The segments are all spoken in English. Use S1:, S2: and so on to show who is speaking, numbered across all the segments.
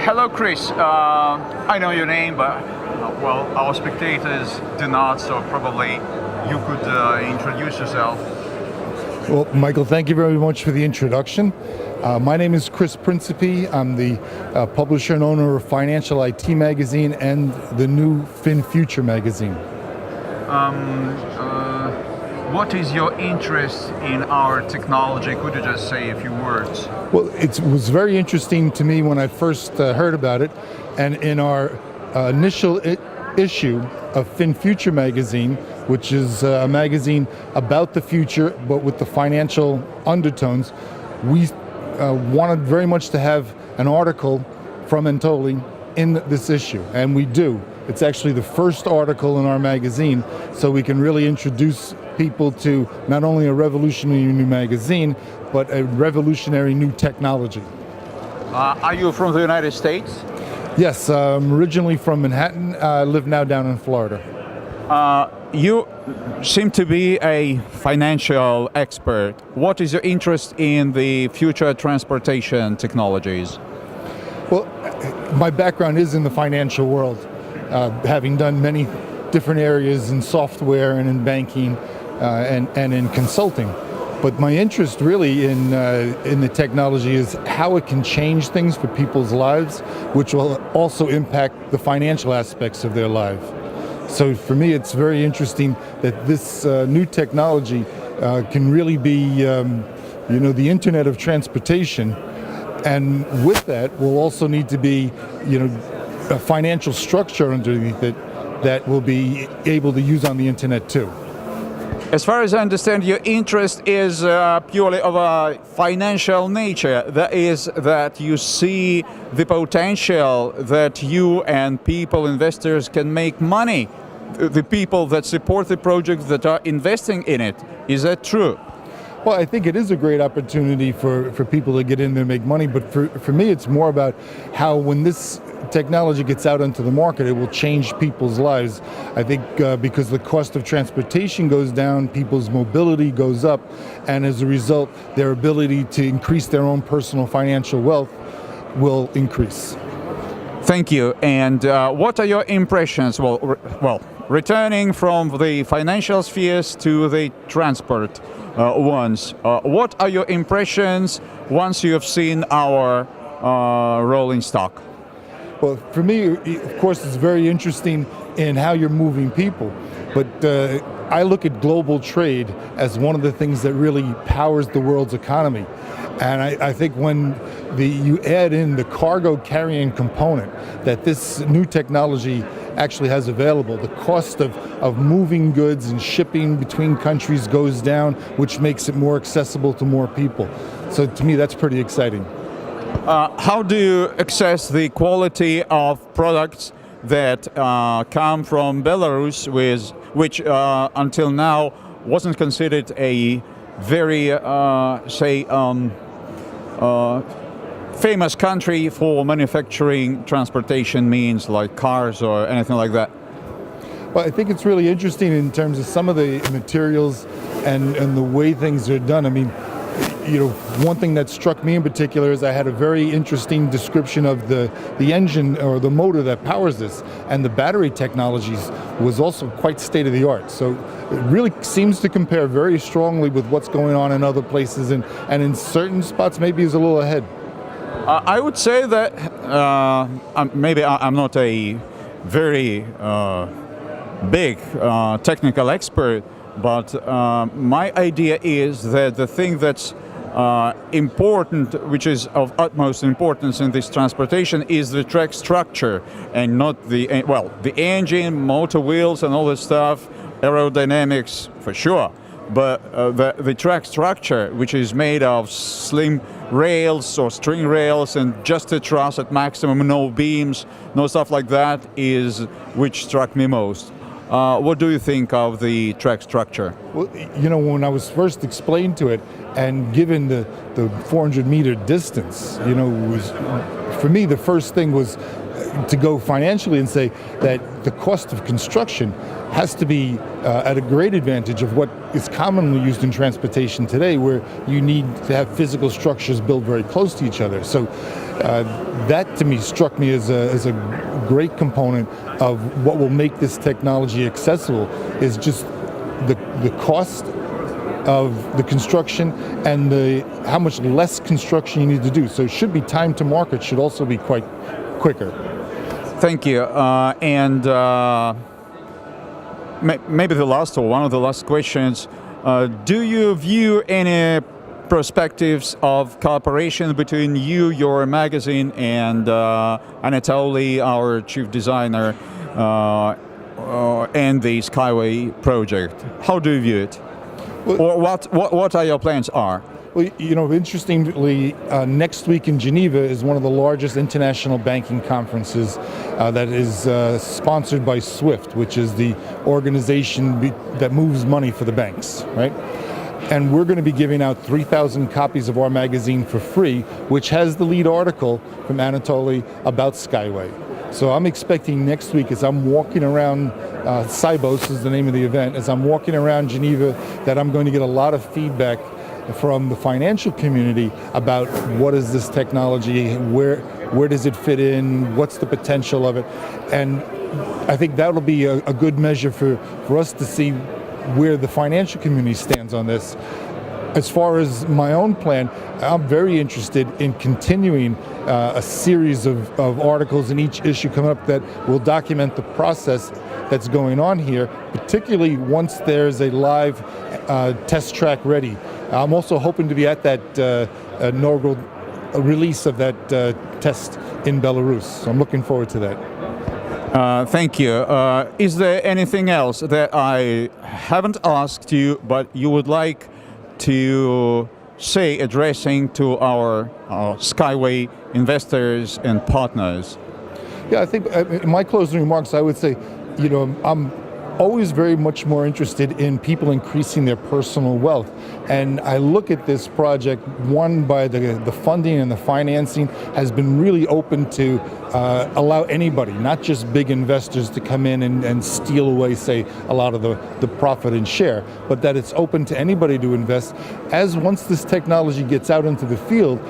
S1: Hello, Chris. I know your name, but well, our spectators do not, so probably you could introduce yourself.
S2: Well, Michael, thank you very much for the introduction. My name is Chris Principe. I'm the publisher and owner of Financial IT Magazine and the new FinFuture magazine.
S1: What is your interest in our technology? Could you just say a few words?
S2: Well, it was very interesting to me when I first heard about it, and in our initial issue of FinFuture magazine, which is a magazine about the future but with the financial undertones, we wanted very much to have an article from Antoli in this issue, and we do. It's actually the first article in our magazine, so we can really introduce people to not only a revolutionary new magazine, but a revolutionary new technology.
S1: Are you from the United States?
S2: Yes, I'm originally from Manhattan. I live now down in Florida.
S1: You seem to be a financial expert. What is your interest in the future transportation technologies?
S2: Well, my background is in the financial world, having done many different areas in software and in banking and in consulting. But my interest really in the technology is how it can change things for people's lives, which will also impact the financial aspects of their life. So for me, it's very interesting that this new technology can really be, the internet of transportation. And with that, will also need to be, a financial structure underneath it that will be able to use on the internet too.
S1: As far as I understand, your interest is purely of a financial nature. That is, that you see the potential that you and people, investors, can make money. The people that support the project, that are investing in it. Is that true?
S2: Well, I think it is a great opportunity for people to get in there and make money, but for me it's more about how when this technology gets out into the market, it will change people's lives. I think because the cost of transportation goes down, people's mobility goes up, and as a result, their ability to increase their own personal financial wealth will increase.
S1: Thank you. And what are your impressions? Well, returning from the financial spheres to the transport ones, what are your impressions once you have seen our rolling stock?
S2: Well, for me, of course, it's very interesting in how you're moving people, but I look at global trade as one of the things that really powers the world's economy. And I think when you add in the cargo carrying component that this new technology actually has available, the cost of moving goods and shipping between countries goes down, which makes it more accessible to more people. So to me, that's pretty exciting.
S1: How do you assess the quality of products that come from Belarus, which until now wasn't considered a very, famous country for manufacturing transportation means like cars or anything like that?
S2: Well, I think it's really interesting in terms of some of the materials and the way things are done. I mean, one thing that struck me in particular is I had a very interesting description of the engine or the motor that powers this, and the battery technologies was also quite state of the art. So it really seems to compare very strongly with what's going on in other places, and in certain spots maybe is a little ahead.
S1: I would say that maybe I'm not a very big technical expert, but my idea is that the thing that's important, which is of utmost importance in this transportation, is the track structure, and not the engine, motor wheels, and all this stuff, aerodynamics for sure. But the track structure, which is made of slim rails or string rails and just a truss at maximum, no beams, no stuff like that, is which struck me most. What do you think of the track structure?
S2: Well, when I was first explained to it, and given the 400-meter distance, was, for me, the first thing was to go financially and say that the cost of construction has to be at a great advantage of what is commonly used in transportation today, where you need to have physical structures built very close to each other. So that to me struck me as a great component of what will make this technology accessible, is just the cost of the construction and how much less construction you need to do. So it should be time to market should also be quite quicker.
S1: Thank you. Maybe the last or one of the last questions, do you view any perspectives of cooperation between you, your magazine, and Anatoly, our chief designer, and the SkyWay project? How do you view it?
S2: Well,
S1: or what are your plans are?
S2: Well, interestingly, next week in Geneva is one of the largest international banking conferences that is sponsored by SWIFT, which is the organization that moves money for the banks, right? And we're going to be giving out 3,000 copies of our magazine for free, which has the lead article from Anatoly about SkyWay. So I'm expecting next week, as I'm walking around, Cybos is the name of the event, as I'm walking around Geneva, that I'm going to get a lot of feedback from the financial community about what is this technology, where does it fit in, what's the potential of it. And I think that'll be a good measure for us to see where the financial community stands on this. As far as my own plan, I'm very interested in continuing a series of articles in each issue coming up that will document the process that's going on here, particularly once there's a live test track ready. I'm also hoping to be at that inaugural release of that test in Belarus. So I'm looking forward to that.
S1: Thank you. Is there anything else that I haven't asked you, but you would like to say, addressing to our SkyWay investors and partners?
S2: Yeah, I think in my closing remarks, I would say, I'm always very much more interested in people increasing their personal wealth. And I look at this project, one, by the funding and the financing has been really open to allow anybody, not just big investors, to come in and steal away, say, a lot of the profit and share, but that it's open to anybody to invest. As once this technology gets out into the field,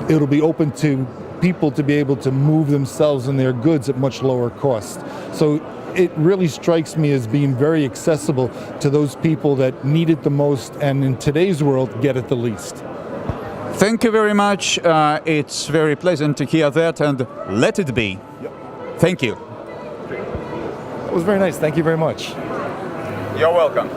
S2: it'll be open to people to be able to move themselves and their goods at much lower cost. So it really strikes me as being very accessible to those people that need it the most, and in today's world, get it the least.
S1: Thank you very much. It's very pleasant to hear that, and let it be.
S2: Yep.
S1: Thank you.
S2: That was very nice. Thank you very much.
S1: You're welcome.